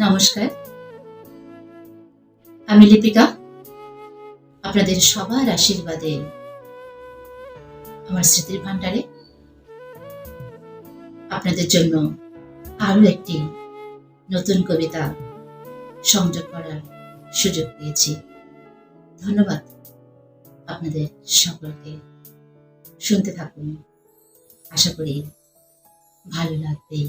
নমস্কার, আমি লিপিকা। আপনাদের সবার আশীর্বাদে আমার স্মৃতির ভান্ডারে আপনাদের জন্য আরো একটি নতুন কবিতা সংযোগ করার সুযোগ পেয়েছি। ধন্যবাদ আপনাদের সকলকে। শুনতে থাকুন, আশা করি ভালো লাগবে।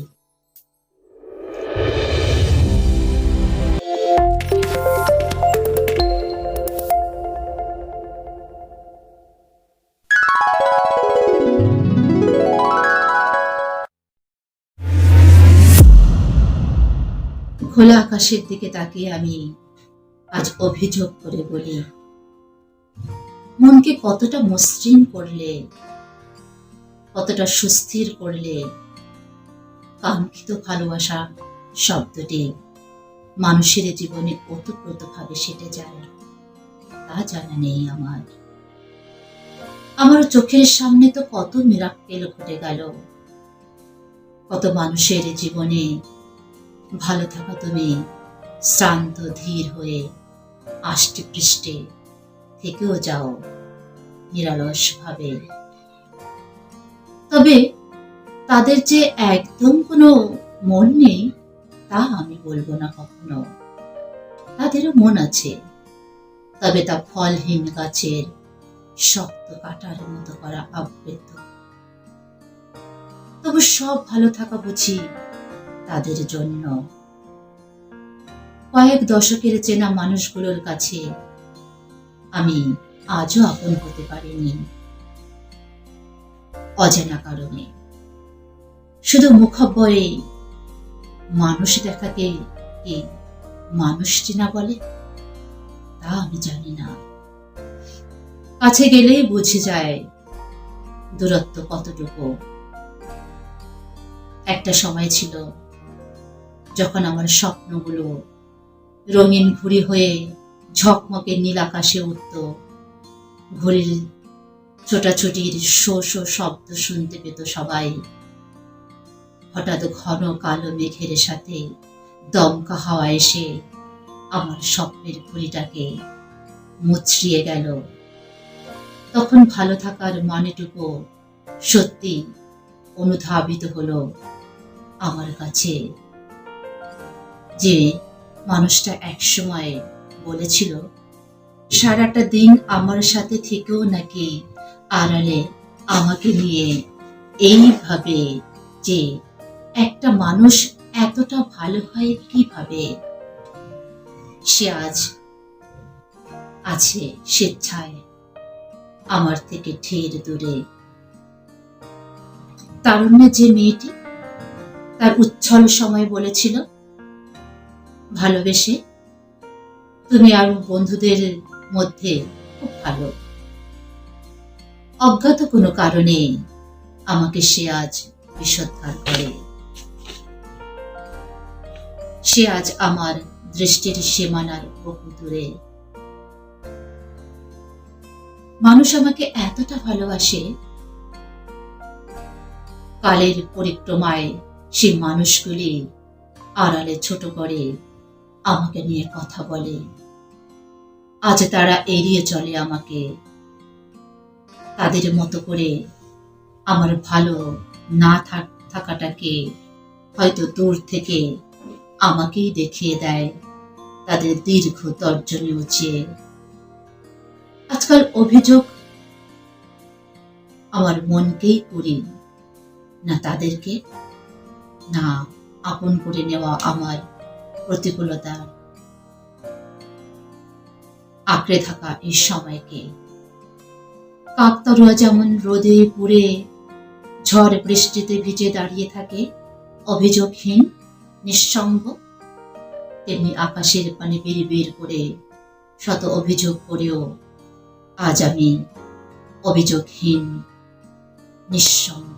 খোলা আকাশের দিকে তাকিয়ে আমি আজ অভিযোগ করে বলি, মনকে কতটা মসৃণ করলে, কতটা সুস্থির করলে কাঙ্ক্ষিত ভালোবাসা শব্দটি মানুষের জীবনে ওতপ্রোতভাবে সেটে যায়, তা জানা নেই আমার। আমার চোখের সামনে তো কত মিরাক্কেল ঘটে গেল, কত মানুষের জীবনে ভালো থাকা তুমি শ্রান্ত ধীর হয়ে আষ্টে পৃষ্ঠে থেকেও যাও নিরলস ভাবে। তবে তাদের যে একদম কোনো মন নেই তা আমি বলবো না কখনো। তাদেরও মন আছে, তবে তা ফলহীন গাছের শক্ত কাটার মতো করা আবৃত। তবু সব ভালো থাকা বুঝি তাদের জন্য। কয়েক দশকের চেনা মানুষগুলোর কাছে আমি আজও আপন হতে পারিনি, অজানা কারণে। শুধু মুখাব্বরে মানুষ দেখাকে কি মানুষ চেনা বলে তা আমি জানি না। কাছে গেলেই বুঝে যায় দূরত্ব কতটুকু। একটা সময় ছিল যখন আমার স্বপ্নগুলো রঙিন ঘুড়ি হয়ে ঝকমকে নীল আকাশে উঠত। ঘড়ির ছোটাছুটির শো শো শব্দ শুনতে পেত সবাই। হঠাৎ ঘন কালো মেঘের সাথে দমকা হাওয়া এসে আমার স্বপ্নের ঘড়িটাকে মুচড়িয়ে গেল। তখন ভালো থাকার মানেটুকু সত্যি অনুধাবিত হলো আমার কাছে। যে মানুষটা একসময় বলেছিল সারাটা দিন আমার সাথে থেকেও নাকি আড়ালে আমাকে নিয়ে এইভাবে, যে একটা মানুষ এতটা ভালো হয় কিভাবে, সে আজ আছে স্বেচ্ছায় আমার থেকে ঢের দূরে। তারুণ্যে যে মেয়েটি তার উচ্ছল সময় বলেছিল, ভালোবেসে তুমি আর বন্ধুদের মধ্যে খুব ভালো। অজ্ঞাত কোনো কারণে আমাকে সে আজ বিষোদ্ধার করে। সে আজ আমার দৃষ্টির সীমানার বহু দূরে। মানুষ আমাকে এতটা ভালোবাসে, কালের পরিক্রমায় সে মানুষগুলি আড়ালে ছোট করে আমাকে নিয়ে কথা বলে। আজ তারা এড়িয়ে চলে আমাকে। তাদের মতো করে আমার ভালো না থাকাটাকে হয়তো দূর থেকে আমাকেই দেখিয়ে দেয় তাদের দীর্ঘ তর্জনী উঁচিয়ে। আজকাল অভিযোগ আমার মনকেই করি, না তাদেরকে, না আপন করে নেওয়া আমার প্রতিকূলতা আঁকড়ে থাকা এই সময়কে। কাকতাড়ুয়া যেমন রোদে পুড়ে ঝড় বৃষ্টিতে ভিজে দাঁড়িয়ে থাকে অভিযোগহীন নিঃসঙ্গ, তেমনি আকাশের পানে বিড় করে শত অভিযোগ করেও আজ আমি অভিযোগহীন নিঃসঙ্গ।